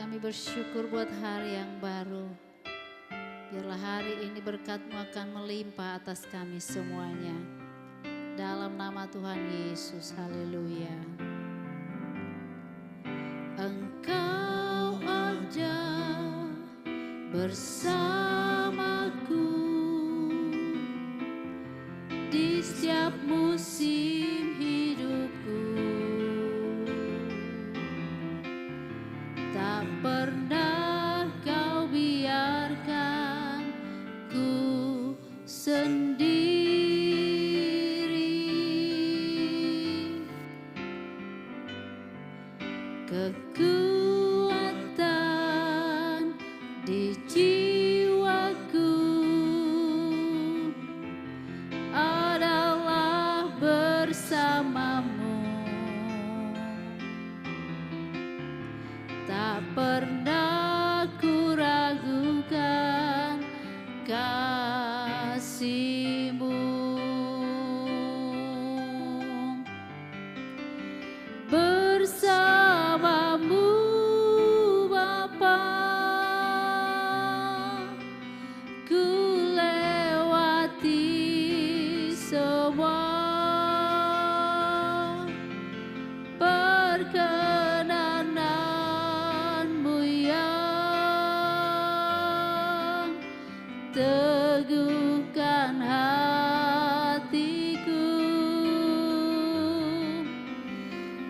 Kami bersyukur buat hari yang baru. Biarlah hari ini berkat-Mu akan melimpah atas kami semuanya. Dalam nama Tuhan Yesus, haleluya. Engkau ada bersamaku di setiap musim hidupku. Tak pernah Kau biarkan ku sendiri. Kekuatan di jiwaku adalah bersama-Mu. Tak pernah ku ragukan kasih-Mu. Bersama-Mu Bapa, ku lewati semua perkenanan-Mu yang teguhkan hatiku.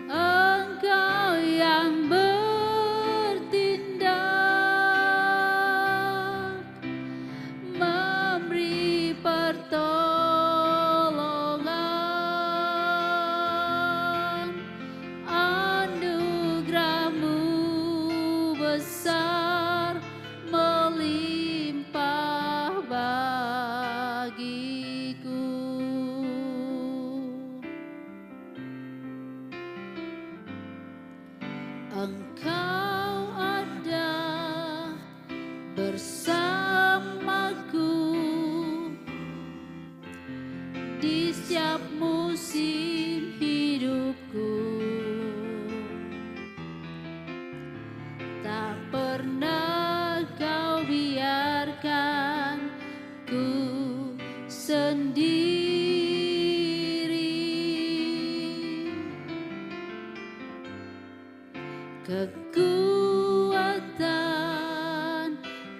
Engkau yang bertindak, memberi pertolongan. Anugerah-Mu besar melimpah bagiku. Engkau ada bersamaku di setiap musim hidupku. Tak pernah Kau biarkan ku sendiri. Kekuatan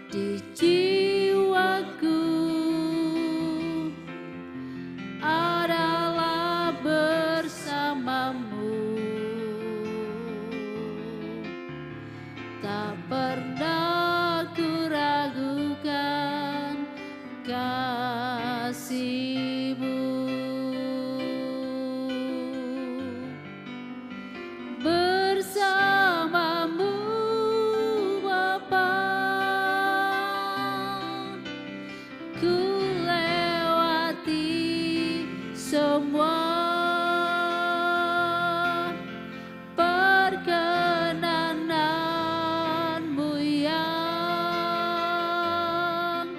di jiwaku adalah bersama-Mu. Tak pernah ku ragukan kasih-Mu. Bersama-Mu Bapa, ku lewati semua perkenanan-Mu yang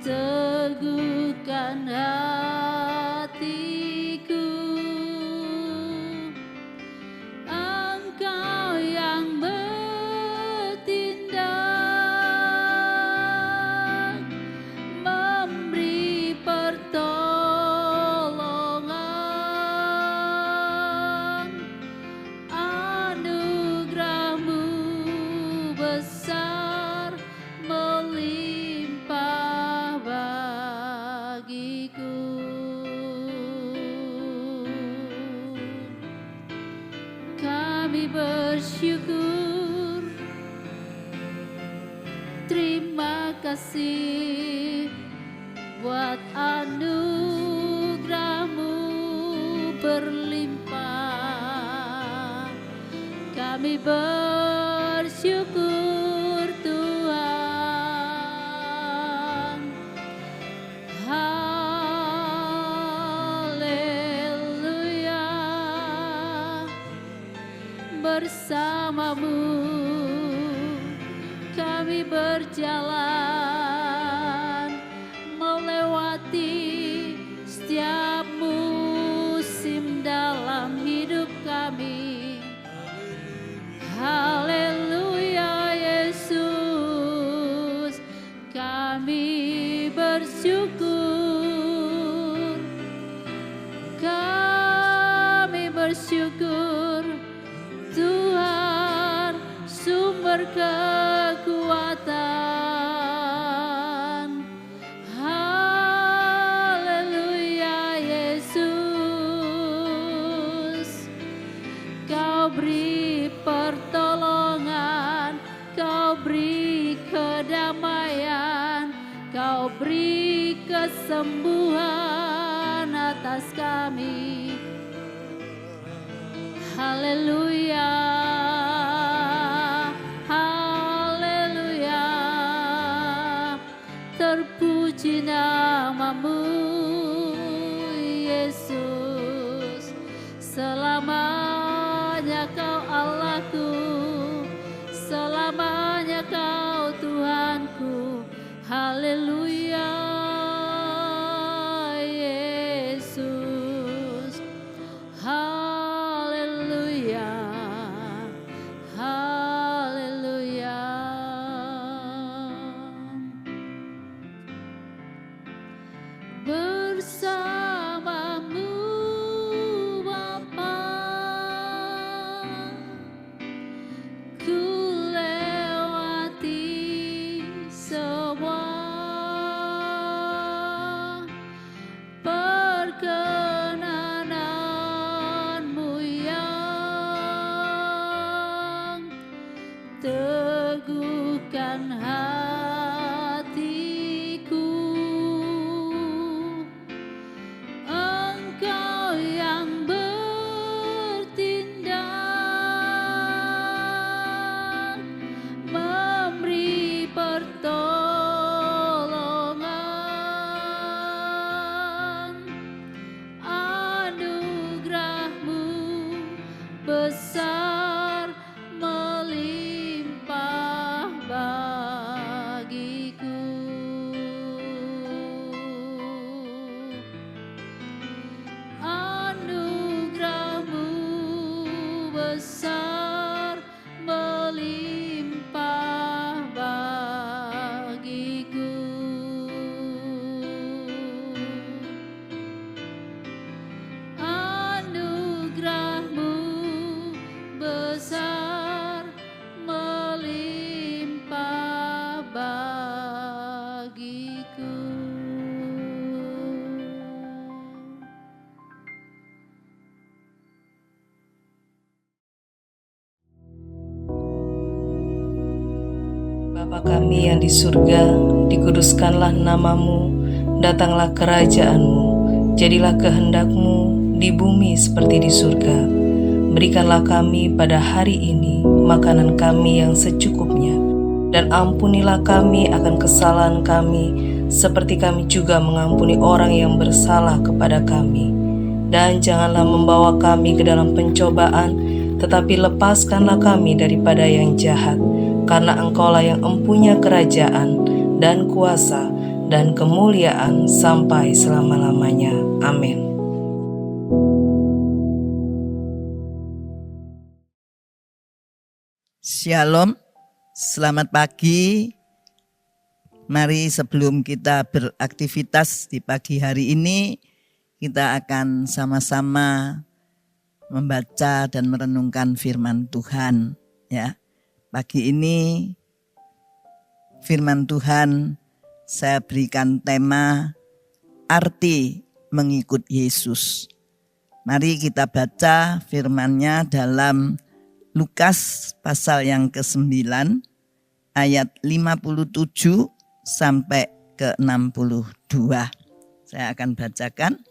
teguhkan hatiku. Engkau yang bertindak, memberi pertolongan. Anugerah-Mu besar melimpah bagiku. Kami bersyukur, terima kasih buat anugerah-Mu berlimpah. Kami bersyukur Tuhan. Haleluya. Bersama-Mu kami berjalan melewati setiap musim dalam hidup kami. Haleluya bersyukur, Tuhan sumber kekuatan. Haleluya Yesus, Kau beri pertolongan, Kau beri kedamaian, Kau beri kesembuhan atas kami. Haleluya, haleluya, terpuji namamu Yesus, selamanya Kau Allahku, selamanya Kau Tuhanku. Haleluya Yesus, haleluya, haleluya. Bersamamu Bapa, ku lewati semua perkenananmu yang teguhkan hatiku. Engkau yang bertindak, memberi pertolongan. Anugerah-Mu besar melimpah bagiku. Anugerah-Mu besar melimpah bagiku. Anugerah-Mu besar melimpah bagiku. Bapa kami yang di surga, dikuduskanlah namamu, datanglah kerajaan-Mu, jadilah kehendak-Mu di bumi seperti di surga. Berikanlah kami pada hari ini makanan kami yang secukupnya, dan ampunilah kami akan kesalahan kami, seperti kami juga mengampuni orang yang bersalah kepada kami. Dan janganlah membawa kami ke dalam pencobaan, tetapi lepaskanlah kami daripada yang jahat. Karena Engkaulah yang empunya kerajaan dan kuasa dan kemuliaan sampai selama-lamanya. Amin. Shalom, selamat pagi. Mari sebelum kita beraktivitas di pagi hari ini, kita akan sama-sama membaca dan merenungkan firman Tuhan. Ya, pagi ini firman Tuhan saya berikan tema arti mengikut Yesus. Mari kita baca firman-Nya dalam Lukas pasal yang ke-9 ayat 57 sampai ke 62. Saya akan bacakan.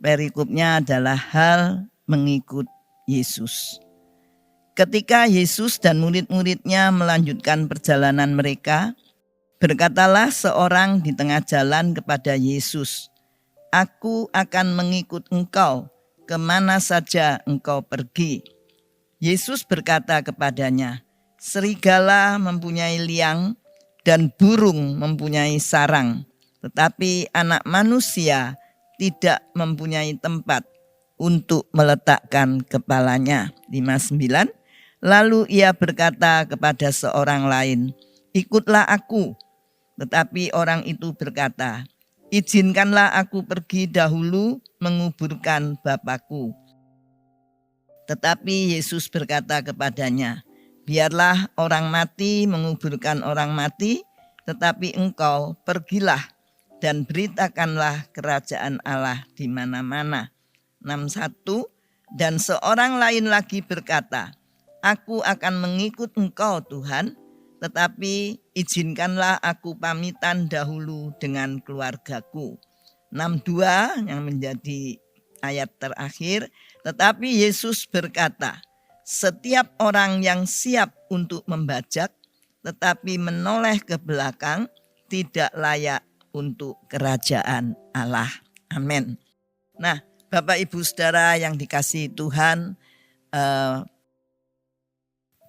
Perikopnya adalah hal mengikut Yesus. Ketika Yesus dan murid-muridnya melanjutkan perjalanan mereka, berkatalah seorang di tengah jalan kepada Yesus, "Aku akan mengikut engkau kemana saja engkau pergi." Yesus berkata kepadanya, "Serigala mempunyai liang dan burung mempunyai sarang, tetapi Anak Manusia tidak mempunyai tempat untuk meletakkan kepalanya." 59. Lalu ia berkata kepada seorang lain, "Ikutlah aku." Tetapi orang itu berkata, "Izinkanlah aku pergi dahulu menguburkan Bapakku." Tetapi Yesus berkata kepadanya, biarlah orang mati menguburkan orang mati, tetapi engkau pergilah dan beritakanlah kerajaan Allah di mana-mana. 61, dan seorang lain lagi berkata, aku akan mengikut engkau Tuhan, tetapi izinkanlah aku pamitan dahulu dengan keluargaku. 62 yang menjadi ayat terakhir, tetapi Yesus berkata, setiap orang yang siap untuk membajak tetapi menoleh ke belakang tidak layak untuk kerajaan Allah. Amin. Nah, Bapak Ibu Saudara yang dikasihi Tuhan,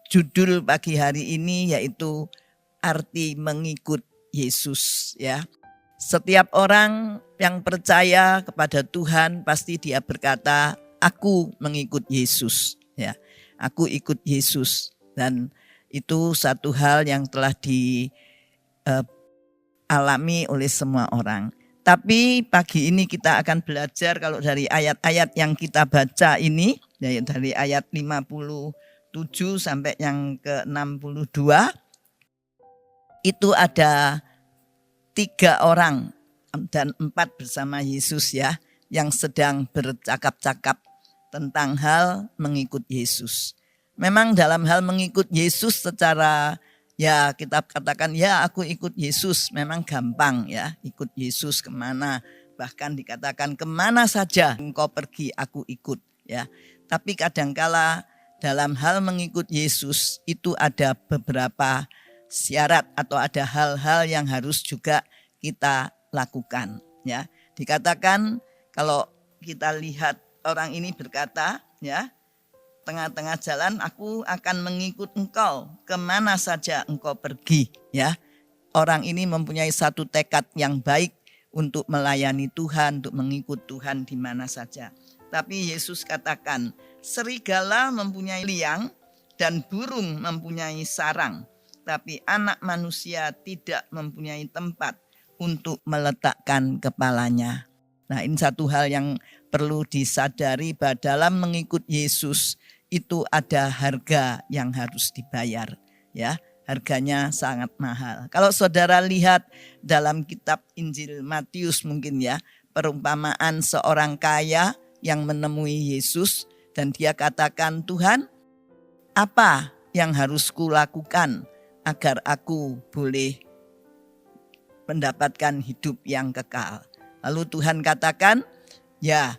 judul pagi hari ini yaitu arti mengikut Yesus, ya. Setiap orang yang percaya kepada Tuhan pasti dia berkata, aku mengikut Yesus, ya. Aku ikut Yesus, dan itu satu hal yang telah dialami oleh semua orang. Tapi pagi ini kita akan belajar kalau dari ayat-ayat yang kita baca ini, yaitu dari ayat 57 sampai yang ke-62, itu ada 3 orang dan 4 bersama Yesus, ya, yang sedang bercakap-cakap tentang hal mengikut Yesus. Memang dalam hal mengikut Yesus secara, ya kita katakan ya aku ikut Yesus, memang gampang ya, ikut Yesus kemana, bahkan dikatakan kemana saja engkau pergi aku ikut, ya. Tapi kadangkala dalam hal mengikut Yesus itu ada beberapa syarat atau ada hal-hal yang harus juga kita lakukan, ya. Dikatakan kalau kita lihat orang ini berkata, ya, tengah-tengah jalan aku akan mengikut engkau kemana saja engkau pergi, ya. Orang ini mempunyai satu tekad yang baik untuk melayani Tuhan, untuk mengikut Tuhan di mana saja. Tapi Yesus katakan, serigala mempunyai liang dan burung mempunyai sarang, tapi anak manusia tidak mempunyai tempat untuk meletakkan kepalanya. Nah, ini satu hal yang perlu disadari bahwa dalam mengikut Yesus itu ada harga yang harus dibayar, ya. Harganya sangat mahal. Kalau saudara lihat dalam kitab Injil Matius mungkin, ya, perumpamaan seorang kaya yang menemui Yesus dan dia katakan, Tuhan, apa yang harus kulakukan agar aku boleh mendapatkan hidup yang kekal? Lalu Tuhan katakan, ya,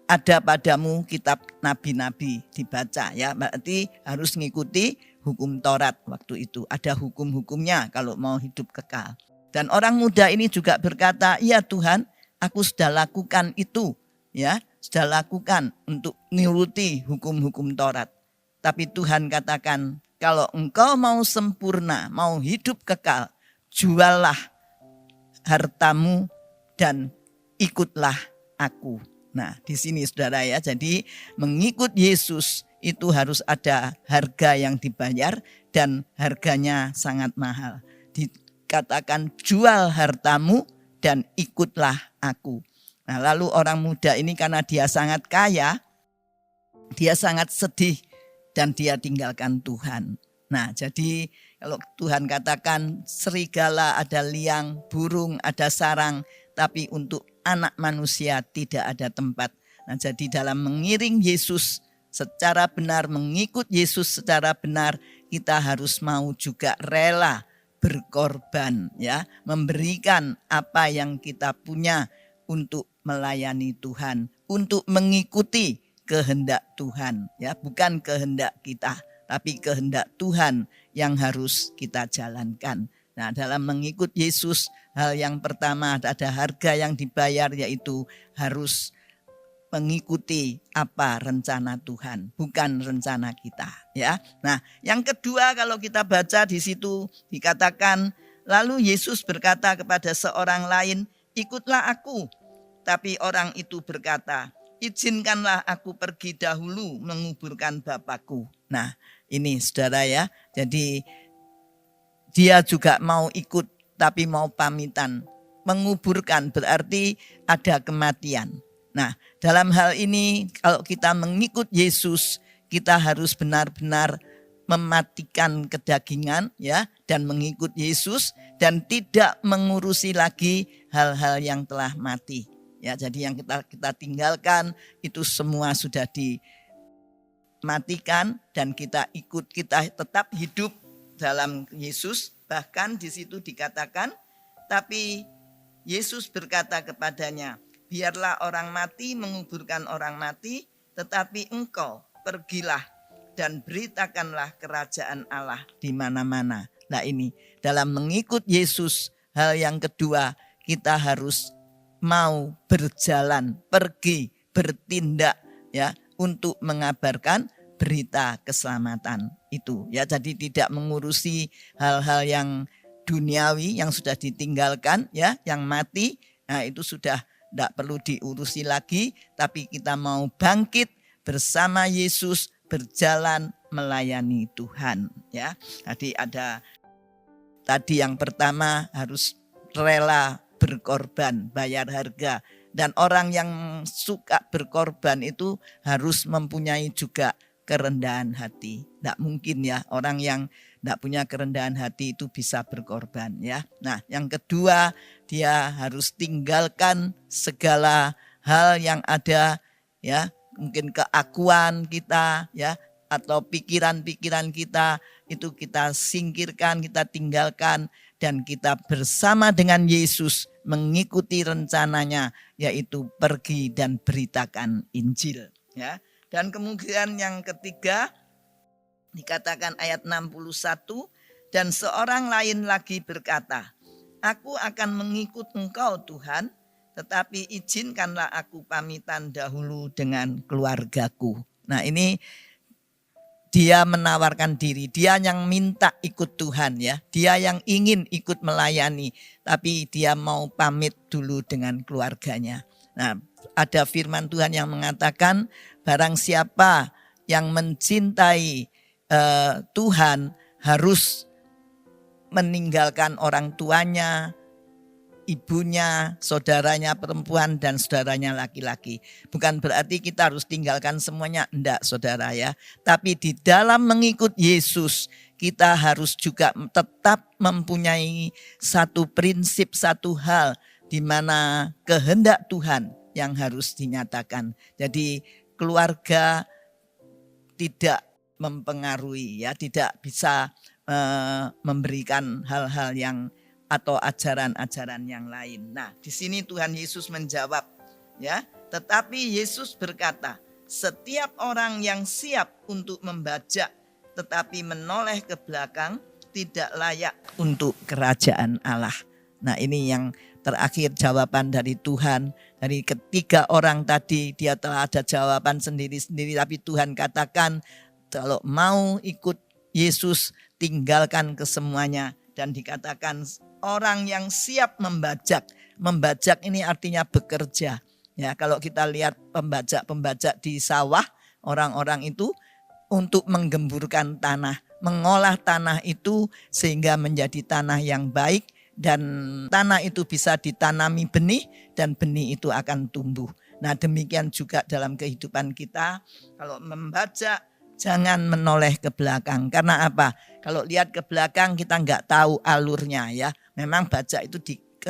ada padamu kitab nabi-nabi dibaca, ya, berarti harus mengikuti hukum Taurat waktu itu. Ada hukum-hukumnya kalau mau hidup kekal. Dan orang muda ini juga berkata, iya Tuhan, aku sudah lakukan itu, ya, sudah lakukan untuk menuruti hukum-hukum Taurat. Tapi Tuhan katakan, kalau engkau mau sempurna, mau hidup kekal, juallah hartamu dan ikutlah aku. Nah, di sini saudara, ya, jadi mengikut Yesus itu harus ada harga yang dibayar dan harganya sangat mahal. Dikatakan jual hartamu dan ikutlah aku. Nah, lalu orang muda ini karena dia sangat kaya, dia sangat sedih dan dia tinggalkan Tuhan. Nah, jadi kalau Tuhan katakan serigala ada liang, burung ada sarang, tapi untuk anak manusia tidak ada tempat. Nah, jadi dalam mengiring Yesus secara benar, mengikut Yesus secara benar, kita harus mau juga rela berkorban, ya, memberikan apa yang kita punya untuk melayani Tuhan, untuk mengikuti kehendak Tuhan, ya, bukan kehendak kita, tapi kehendak Tuhan yang harus kita jalankan. Nah, dalam mengikut Yesus, hal yang pertama ada harga yang dibayar, yaitu harus mengikuti apa rencana Tuhan, bukan rencana kita, ya. Nah, yang kedua kalau kita baca di situ dikatakan, lalu Yesus berkata kepada seorang lain, ikutlah aku. Tapi orang itu berkata, izinkanlah aku pergi dahulu menguburkan Bapakku. Nah, ini saudara, ya, jadi dia juga mau ikut tapi mau pamitan. Menguburkan berarti ada kematian. Nah, dalam hal ini kalau kita mengikut Yesus, kita harus benar-benar mematikan kedagingan ya dan mengikut Yesus dan tidak mengurusi lagi hal-hal yang telah mati. Ya, jadi yang kita tinggalkan itu semua sudah dimatikan dan kita tetap hidup dalam Yesus. Bahkan di situ dikatakan, tapi Yesus berkata kepadanya, biarlah orang mati menguburkan orang mati, tetapi engkau pergilah dan beritakanlah kerajaan Allah di mana-mana. Nah ini, dalam mengikut Yesus, hal yang kedua, kita harus mau berjalan, pergi, bertindak ya untuk mengabarkan berita keselamatan itu. Ya, jadi tidak mengurusi hal-hal yang duniawi yang sudah ditinggalkan ya, yang mati. Nah, itu sudah tidak perlu diurusi lagi, tapi kita mau bangkit bersama Yesus, berjalan melayani Tuhan ya. Tadi yang pertama harus rela berkorban, bayar harga. Dan orang yang suka berkorban itu harus mempunyai juga kerendahan hati. Tidak mungkin ya orang yang tidak punya kerendahan hati itu bisa berkorban ya. Nah, yang kedua, dia harus tinggalkan segala hal yang ada ya, mungkin keakuan kita ya, atau pikiran-pikiran kita itu kita singkirkan, kita tinggalkan, dan kita bersama dengan Yesus mengikuti rencananya, yaitu pergi dan beritakan Injil ya. Dan kemudian yang ketiga dikatakan ayat 61, dan seorang lain lagi berkata, aku akan mengikut engkau Tuhan, tetapi izinkanlah aku pamitan dahulu dengan keluargaku. Nah ini dia menawarkan diri, dia yang minta ikut Tuhan ya, dia yang ingin ikut melayani, tapi dia mau pamit dulu dengan keluarganya. Nah, ada firman Tuhan yang mengatakan, barang siapa yang mencintai Tuhan harus meninggalkan orang tuanya, ibunya, saudaranya perempuan, dan saudaranya laki-laki. Bukan berarti kita harus tinggalkan semuanya, enggak saudara ya. Tapi di dalam mengikut Yesus, kita harus juga tetap mempunyai satu prinsip, satu hal, di mana kehendak Tuhan yang harus dinyatakan. Jadi keluarga tidak mempengaruhi ya, tidak bisa memberikan hal-hal yang atau ajaran-ajaran yang lain. Nah, di sini Tuhan Yesus menjawab ya, tetapi Yesus berkata, setiap orang yang siap untuk membajak tetapi menoleh ke belakang tidak layak untuk kerajaan Allah. Nah, ini yang terakhir jawaban dari Tuhan. Dari ketiga orang tadi dia telah ada jawaban sendiri-sendiri, tapi Tuhan katakan kalau mau ikut Yesus tinggalkan kesemuanya, dan dikatakan orang yang siap membajak. Membajak ini artinya bekerja. Ya, kalau kita lihat pembajak di sawah, orang-orang itu untuk menggemburkan tanah, mengolah tanah itu sehingga menjadi tanah yang baik, dan tanah itu bisa ditanami benih dan benih itu akan tumbuh. Nah, demikian juga dalam kehidupan kita, kalau membajak jangan menoleh ke belakang. Karena apa? Kalau lihat ke belakang kita nggak tahu alurnya ya. Memang bajak itu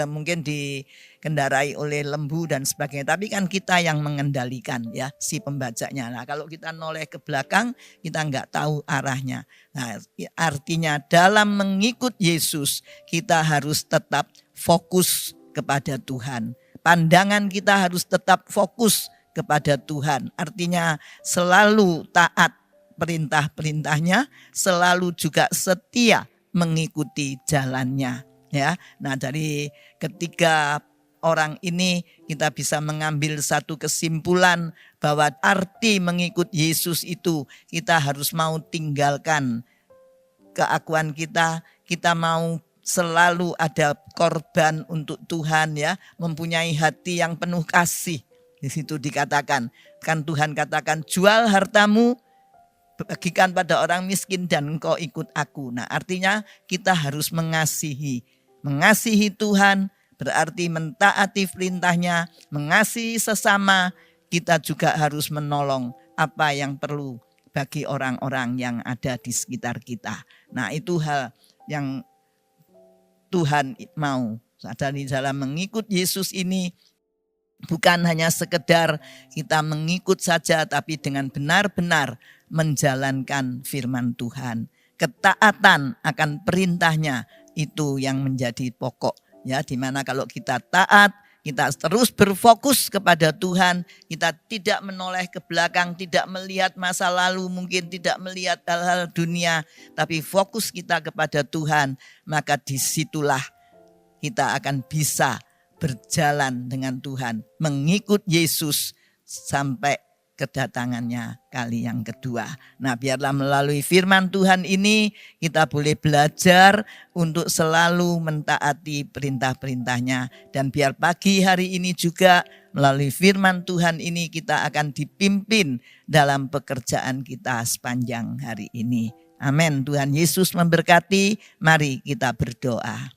mungkin dikendarai oleh lembu dan sebagainya. Tapi kan kita yang mengendalikan ya si pembajaknya. Nah, kalau kita noleh ke belakang kita nggak tahu arahnya. Nah, artinya dalam mengikut Yesus kita harus tetap fokus kepada Tuhan. Pandangan kita harus tetap fokus kepada Tuhan. Artinya selalu taat perintah-perintahnya, selalu juga setia mengikuti jalannya ya. Nah, dari ketiga orang ini kita bisa mengambil satu kesimpulan bahwa arti mengikut Yesus itu kita harus mau tinggalkan keakuan kita mau selalu ada korban untuk Tuhan ya, mempunyai hati yang penuh kasih. Di situ dikatakan, kan Tuhan katakan, jual hartamu, bagikan pada orang miskin dan engkau ikut aku. Nah, artinya kita harus mengasihi Tuhan, berarti mentaati perintahnya, mengasihi sesama. Kita juga harus menolong apa yang perlu bagi orang-orang yang ada di sekitar kita. Nah, itu hal yang Tuhan mau. Dan di dalam mengikut Yesus ini bukan hanya sekedar kita mengikut saja, tapi dengan benar-benar menjalankan firman Tuhan. Ketaatan akan perintahnya itu yang menjadi pokok. Ya, dimana kalau kita taat, kita terus berfokus kepada Tuhan, kita tidak menoleh ke belakang, tidak melihat masa lalu, mungkin tidak melihat hal-hal dunia, tapi fokus kita kepada Tuhan, maka disitulah kita akan bisa berjalan dengan Tuhan, mengikut Yesus sampai kedatangannya kali yang kedua. Nah, biarlah melalui firman Tuhan ini kita boleh belajar untuk selalu mentaati perintah-perintahnya. Dan biar pagi hari ini juga melalui firman Tuhan ini kita akan dipimpin dalam pekerjaan kita sepanjang hari ini. Amin. Tuhan Yesus memberkati. Mari kita berdoa.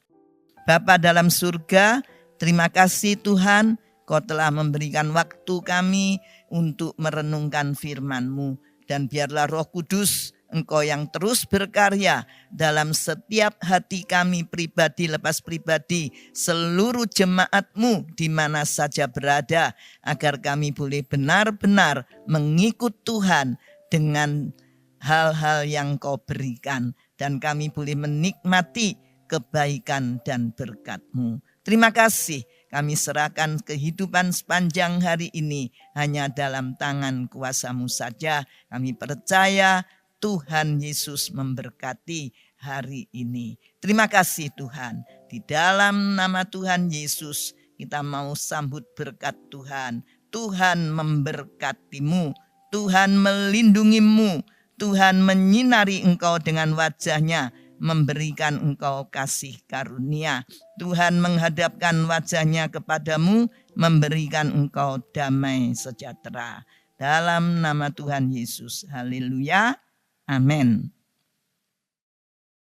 Bapa dalam surga, terima kasih Tuhan, Kau telah memberikan waktu kami untuk merenungkan firman-Mu. Dan biarlah Roh Kudus, Engkau yang terus berkarya dalam setiap hati kami pribadi lepas pribadi, seluruh jemaat-Mu di mana saja berada, agar kami boleh benar-benar mengikut Tuhan dengan hal-hal yang Kau berikan. Dan kami boleh menikmati kebaikan dan berkat-Mu. Terima kasih. Kami serahkan kehidupan sepanjang hari ini hanya dalam tangan kuasa-Mu saja. Kami percaya Tuhan Yesus memberkati hari ini. Terima kasih Tuhan. Di dalam nama Tuhan Yesus kita mau sambut berkat Tuhan. Tuhan memberkati-Mu. Tuhan melindungi-Mu. Tuhan menyinari Engkau dengan wajah-Nya, memberikan Engkau kasih karunia. Tuhan menghadapkan wajah-Nya kepadamu, memberikan Engkau damai sejahtera. Dalam nama Tuhan Yesus. Haleluya. Amin.